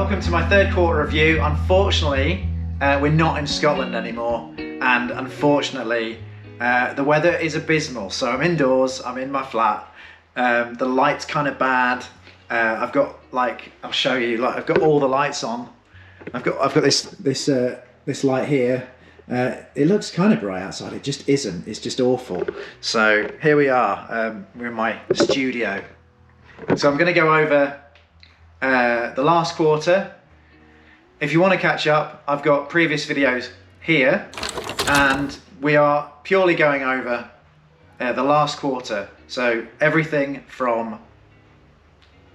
Welcome to my third quarter review. Unfortunately, we're not in Scotland anymore, and unfortunately, the weather is abysmal. So I'm indoors, I'm in my flat. The light's kind of bad. I've got, like, I'll show you, like, I've got all the lights on. I've got this light here. It looks kind of bright outside. It just isn't. It's just awful. So here we are. We're in my studio. So I'm going to go over the last quarter. If you want to catch up, I've got previous videos here, and we are purely going over the last quarter. So everything from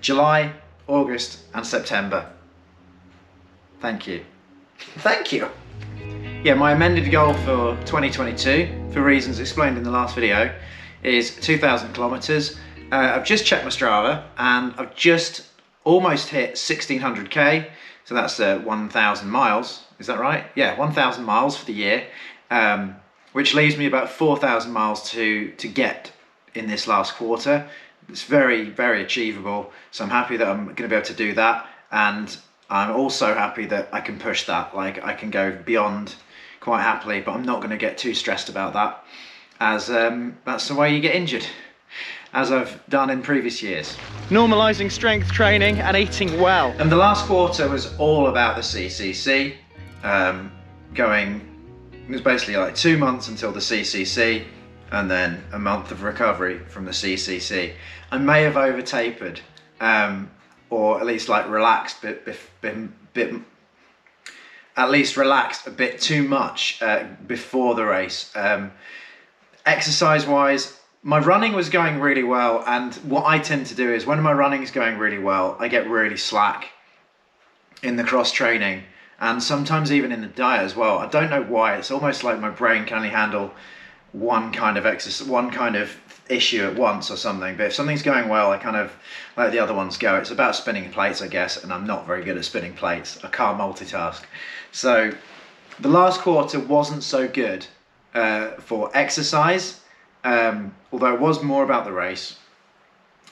July, August and September. Thank you. Thank you. Yeah, my amended goal for 2022, for reasons explained in the last video, is 2,000 kilometers. I've just checked my Strava and I've just almost hit 1,600k, so that's 1,000 miles. Is that right? Yeah, 1,000 miles for the year, which leaves me about 4,000 miles to get in this last quarter. It's very, very achievable, so I'm happy that I'm going to be able to do that, and I'm also happy that I can push that. Like, I can go beyond quite happily, but I'm not going to get too stressed about that, as that's the way you get injured, as I've done in previous years. Normalising strength training and eating well. And the last quarter was all about the CCC. It was basically like 2 months until the CCC, and then a month of recovery from the CCC. I may have over tapered, or at least like relaxed at least relaxed a bit too much before the race. Exercise wise, my running was going really well, and what I tend to do is when my running is going really well, I get really slack in the cross training, and sometimes even in the diet as well. I don't know why. It's almost like my brain can only handle one kind of exercise, one kind of issue at once or something. But if something's going well, I kind of let the other ones go. It's about spinning plates, I guess, and I'm not very good at spinning plates. I can't multitask. So the last quarter wasn't so good for exercise, although it was more about the race.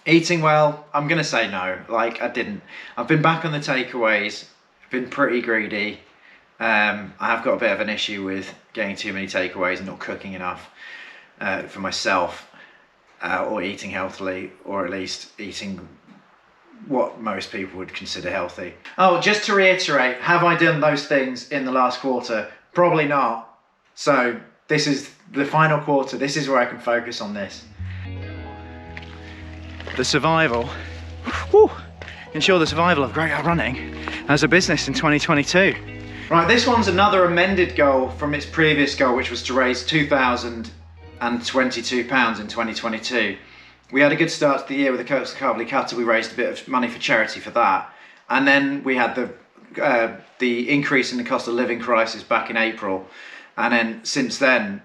Eating well, I'm gonna say no. Like, I've been back on the takeaways. I've been pretty greedy. I have got a bit of an issue with getting too many takeaways and not cooking enough for myself, or eating healthily, or at least eating what most people would consider healthy. Oh, just to reiterate, have I done those things in the last quarter? Probably not. So this is the final quarter. This is where I can focus on this. The survival. Whew. Ensure the survival of Great Out Running as a business in 2022. Right, this one's another amended goal from its previous goal, which was to raise £2,022 in 2022. We had a good start to the year with the Kirk's Carverley Cutter. We raised a bit of money for charity for that. And then we had the increase in the cost of living crisis back in April. And then since then,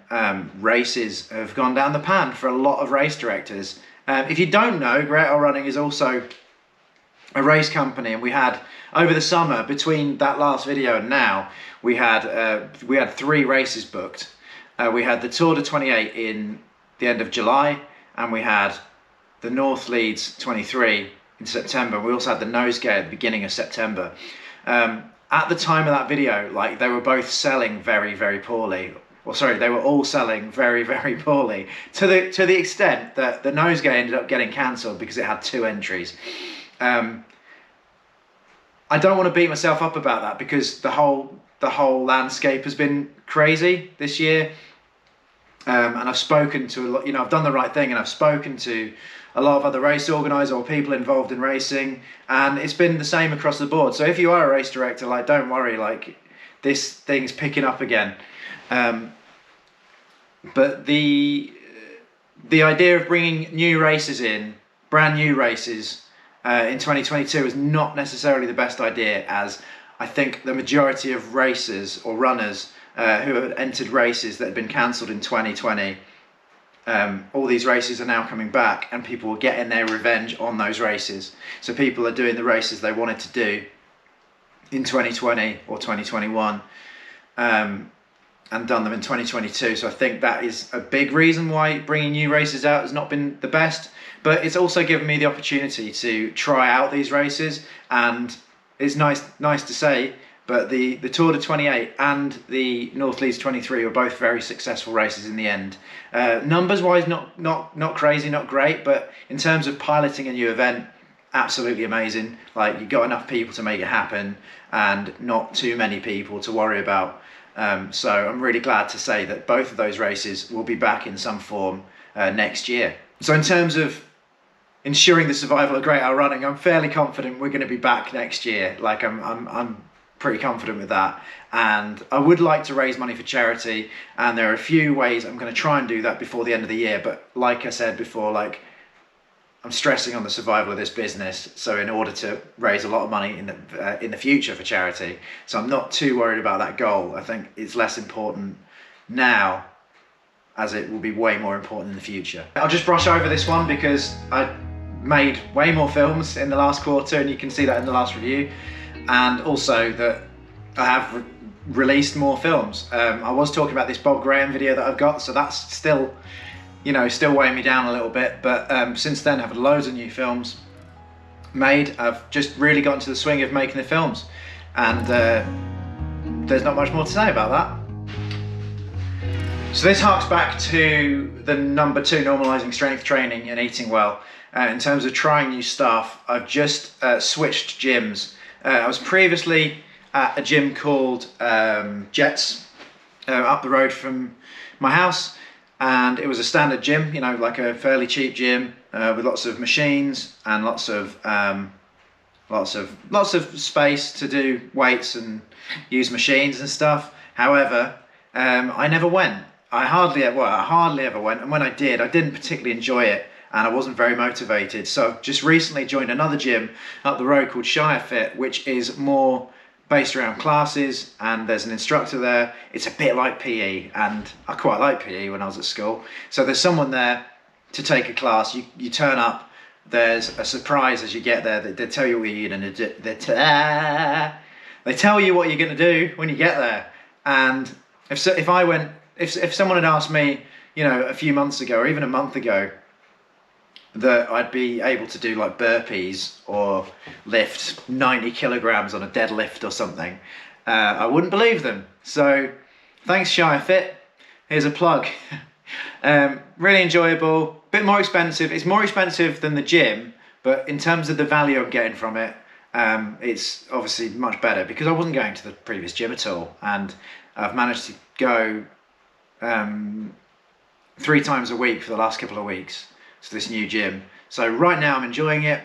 races have gone down the pan for a lot of race directors. If you don't know, Great Out Running is also a race company, and we had, over the summer, between that last video and now, we had 3 races booked. We had the Tour de 28 in the end of July, and we had the North Leeds 23 in September. We also had the Nosegay at the beginning of September. At the time of that video, like, they were both selling very, very poorly. Well, sorry, they were all selling very, very poorly, to the extent that the Nosegay ended up getting cancelled because it had 2 entries. I don't want to beat myself up about that, because the whole landscape has been crazy this year. And I've spoken to a lot, I've done the right thing, and I've spoken to a lot of other race organisers or people involved in racing, and it's been the same across the board. So if you are a race director, like, don't worry, like, this thing's picking up again. But the idea of bringing new races in, brand new races, in 2022 is not necessarily the best idea, as I think the majority of racers or runners who have entered races that had been cancelled in 2020, all these races are now coming back, and people are getting their revenge on those races. So people are doing the races they wanted to do in 2020 or 2021, and done them in 2022. So I think that is a big reason why bringing new races out has not been the best. But it's also given me the opportunity to try out these races and it's nice to say, but the Tour de 28 and the North Leeds 23 were both very successful races in the end. Numbers wise, not crazy, not great, but in terms of piloting a new event, absolutely amazing. Like, you got enough people to make it happen, and not too many people to worry about. So I'm really glad to say that both of those races will be back in some form next year. So in terms of ensuring the survival of Great Owl Running, I'm fairly confident we're going to be back next year. Like, I'm pretty confident with that, and I would like to raise money for charity, and there are a few ways I'm going to try and do that before the end of the year. But like I said before, like, I'm stressing on the survival of this business, so in order to raise a lot of money in the future for charity, so I'm not too worried about that goal. I think it's less important now, as it will be way more important in the future. I'll just brush over this one because I made way more films in the last quarter, and you can see that in the last review, and also that I have released more films. I was talking about this Bob Graham video that I've got, so that's still, you know, still weighing me down a little bit, but since then I've had loads of new films made. I've just really got into the swing of making the films, and there's not much more to say about that. So this harks back to the number 2, normalising strength training and eating well. In terms of trying new stuff, I've just switched gyms. I was previously at a gym called Jets up the road from my house, and it was a standard gym, you know, like a fairly cheap gym with lots of machines and lots of space to do weights and use machines and stuff. However, I never went. I hardly ever went, and when I did, I didn't particularly enjoy it, and I wasn't very motivated. So I've just recently joined another gym up the road called Shire Fit, which is more based around classes, and there's an instructor there. It's a bit like PE, and I quite like PE when I was at school. So there's someone there to take a class. You turn up, there's a surprise as you get there. They tell you what you're going to do. They tell you what you're going to do when you get there. And if someone had asked me, you know, a few months ago or even a month ago that I'd be able to do like burpees or lift 90 kilograms on a deadlift or something, I wouldn't believe them. So thanks Shire Fit, here's a plug. Really enjoyable, bit more expensive. It's more expensive than the gym, but in terms of the value I'm getting from it, it's obviously much better, because I wasn't going to the previous gym at all, and I've managed to go 3 times a week for the last couple of weeks to this new gym. So right now I'm enjoying it.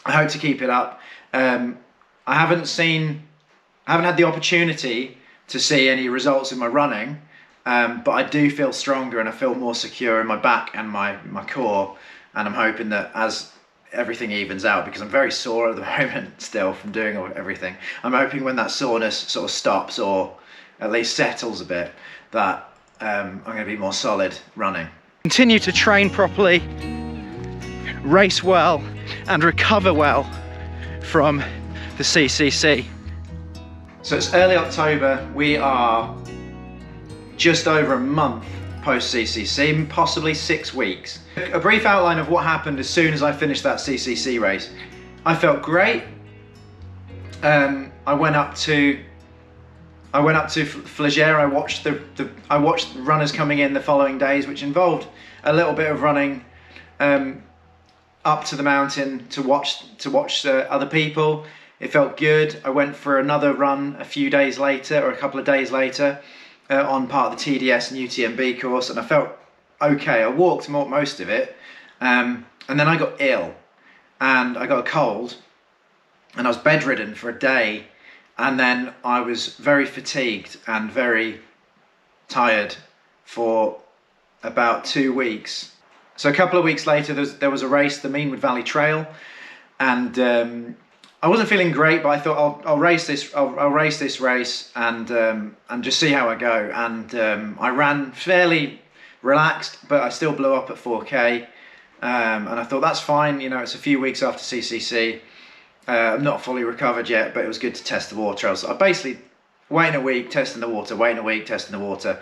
I hope to keep it up. I haven't had the opportunity to see any results in my running, but I do feel stronger, and I feel more secure in my back and my core, and I'm hoping that as everything evens out, because I'm very sore at the moment still from doing everything, I'm hoping when that soreness sort of stops, or at least settles a bit, that I'm going to be more solid running. Continue to train properly, race well, and recover well from the CCC. So it's early October. We are just over a month post CCC, possibly 6 weeks. A brief outline of what happened as soon as I finished that CCC race. I felt great. I went up to Flagere. I watched runners coming in the following days, which involved a little bit of running up to the mountain to watch other people. It felt good. I went for another run a few days later, or a couple of days later, on part of the TDS and UTMB course, and I felt okay. I walked most of it, and then I got ill, and I got a cold, and I was bedridden for a day. And then I was very fatigued and very tired for about 2 weeks. So a couple of weeks later, there was a race, the Meanwood Valley Trail, and I wasn't feeling great, but I thought I'll race this. I'll race this race and just see how I go. And I ran fairly relaxed, but I still blew up at 4K, and I thought that's fine. You know, it's a few weeks after CCC. I'm not fully recovered yet, but it was good to test the water. I was basically waiting a week, testing the water, waiting a week, testing the water.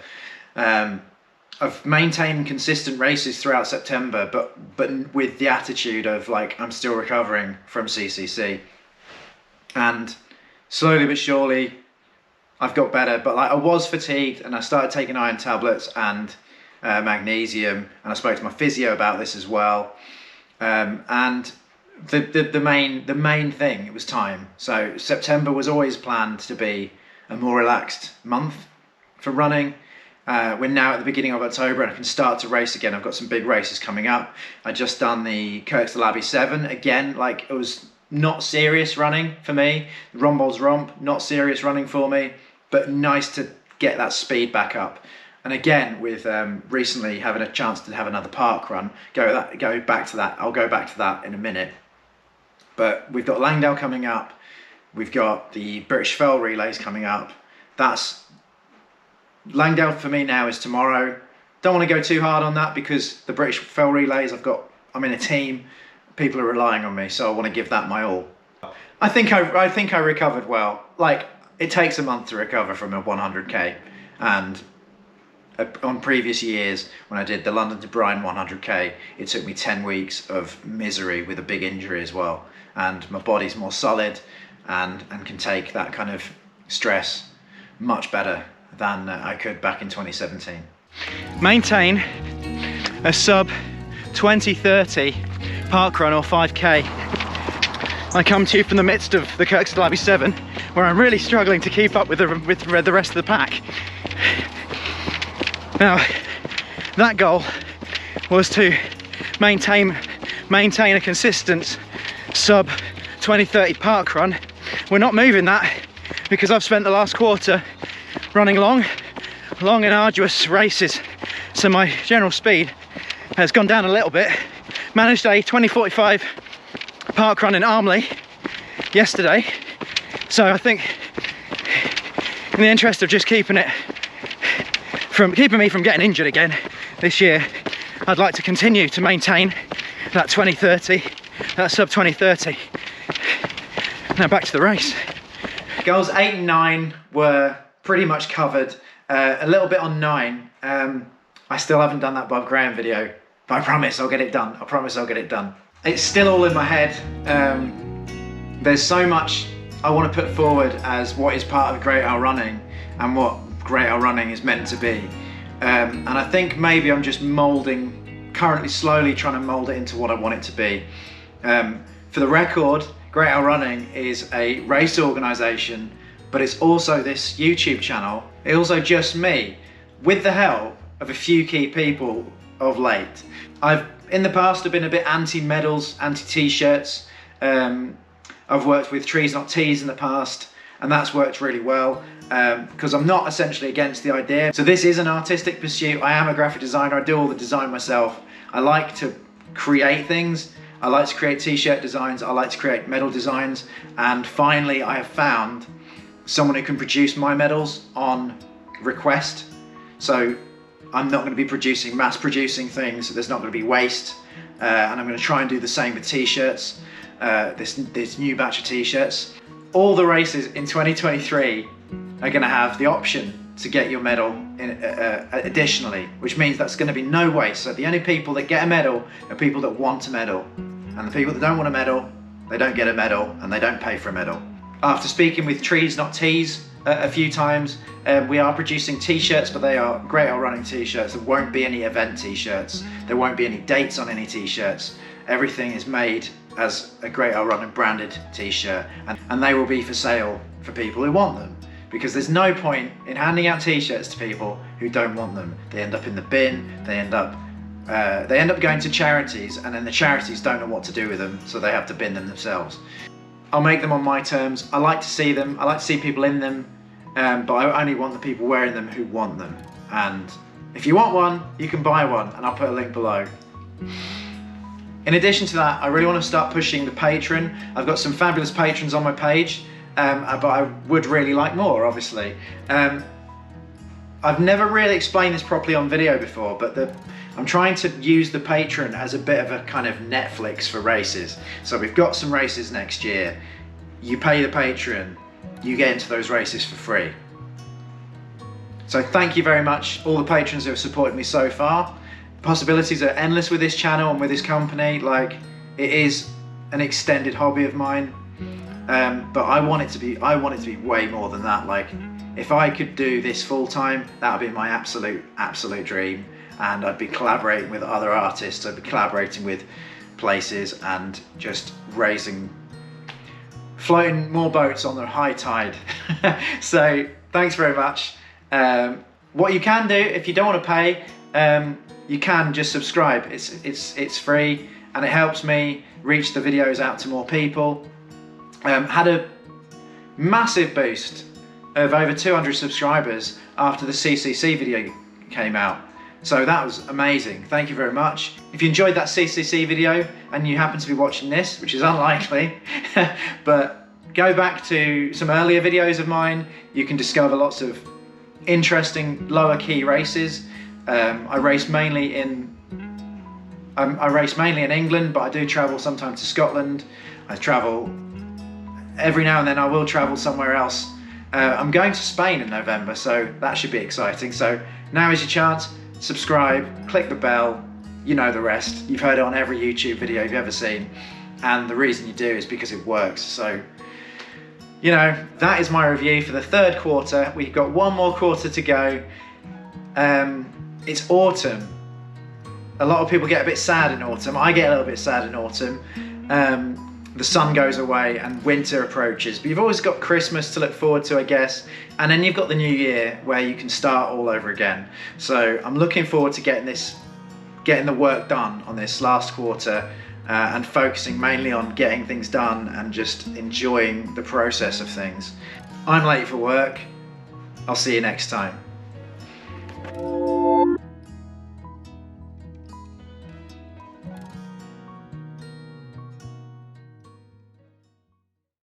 I've maintained consistent races throughout September, but with the attitude of like, I'm still recovering from CCC. and slowly but surely I've got better. But like, I was fatigued, and I started taking iron tablets and magnesium, and I spoke to my physio about this as well. And the main thing, it was time. So September was always planned to be a more relaxed month for running. We're now at the beginning of October, and I can start to race again. I've got some big races coming up. I just done the Kirkstall Abbey 7 again. Like, it was not serious running for me. Rombold's Romp, not serious running for me, but nice to get that speed back up. And again, with recently having a chance to have another park run, go back to that. I'll go back to that in a minute. But we've got Langdale coming up. We've got the British Fell Relays coming up. That's Langdale for me now is tomorrow. Don't want to go too hard on that, because the British Fell Relays, I'm in a team. People are relying on me, so I want to give that my all. I think I recovered well. Like, it takes a month to recover from a 100k, and on previous years when I did the London to Bryan 100k, it took me 10 weeks of misery with a big injury as well, and my body's more solid and can take that kind of stress much better than I could back in 2017. Maintain a sub 20:30 park run or 5k. I come to you from the midst of the Kirkstall Abbey 7, where I'm really struggling to keep up with the rest of the pack. Now, that goal was to maintain a consistent sub 20:30 park run. We're not moving that, because I've spent the last quarter running long and arduous races, so my general speed has gone down a little bit. Managed a 20:45 park run in Armley yesterday, so I think in the interest of just keeping me from getting injured again this year, I'd like to continue to maintain that 20:30, that sub 20:30. Now back to the race. Goals 8 and 9 were pretty much covered. A little bit on 9. I still haven't done that Bob Graham video, but I promise I'll get it done. I promise I'll get it done. It's still all in my head. There's so much I want to put forward as what is part of Great Isle Running and what Great Isle Running is meant to be. And I think maybe I'm just currently slowly trying to mould it into what I want it to be. For the record, Great Isle Running is a race organisation, but it's also this YouTube channel. It's also just me, with the help of a few key people of late. In the past, I've been a bit anti-medals, anti-t-shirts. I've worked with Trees Not Tees in the past, and that's worked really well, because I'm not essentially against the idea. So this is an artistic pursuit. I am a graphic designer. I do all the design myself. I like to create things. I like to create t-shirt designs. I like to create medal designs. And finally, I have found someone who can produce my medals on request. So I'm not going to be mass producing things. There's not going to be waste. And I'm going to try and do the same with t-shirts. This new batch of t-shirts. All the races in 2023 are going to have the option to get your medal additionally, which means that's going to be no waste. So the only people that get a medal are people that want a medal, and the people that don't want a medal, they don't get a medal, and they don't pay for a medal. After speaking with Trees Not Tees a few times, we are producing t-shirts, but they are Great Isle Running t-shirts. There won't be any event t-shirts. There won't be any dates on any t-shirts. Everything is made as a Great Isle Running branded t-shirt, and they will be for sale for people who want them, because there's no point in handing out t-shirts to people who don't want them. They end up in the bin, they end up going to charities, and then the charities don't know what to do with them, so they have to bin them themselves. I'll make them on my terms. I like to see them, I like to see people in them, but I only want the people wearing them who want them. And if you want one, you can buy one, and I'll put a link below. In addition to that, I really want to start pushing the Patreon. I've got some fabulous patrons on my page, but I would really like more, obviously. I've never really explained this properly on video before, but I'm trying to use the Patreon as a bit of a kind of Netflix for races. So we've got some races next year. You pay the Patreon, you get into those races for free. So thank you very much, all the patrons who have supported me so far. Possibilities are endless with this channel and with this company. Like, it is an extended hobby of mine. but I want it to be way more than that. Like, if I could do this full time, that would be my absolute dream. And I'd be collaborating with other artists, I'd be collaborating with places and just floating more boats on the high tide. So thanks very much. What you can do, if you don't want to pay, you can just subscribe. It's free and it helps me reach the videos out to more people. Had a massive boost of over 200 subscribers after the CCC video came out. So that was amazing. Thank you very much. If you enjoyed that CCC video and you happen to be watching this, which is unlikely, but go back to some earlier videos of mine. You can discover lots of interesting lower key races. I race mainly in England, but I do travel sometimes to Scotland. I travel every now and then. I will travel somewhere else. I'm going to Spain in November, so that should be exciting. So now is your chance. Subscribe, click the bell, you know the rest. You've heard it on every YouTube video you've ever seen, and the reason you do is because it works. So, you know, that is my review for the third quarter. We've got one more quarter to go. It's autumn. A lot of people get a bit sad in autumn. I get a little bit sad in autumn. The sun goes away and winter approaches, but you've always got Christmas to look forward to, I guess, and then you've got the new year where you can start all over again. So I'm looking forward to getting the work done on this last quarter, and focusing mainly on getting things done and just enjoying the process of things. I'm late for work. I'll see you next time.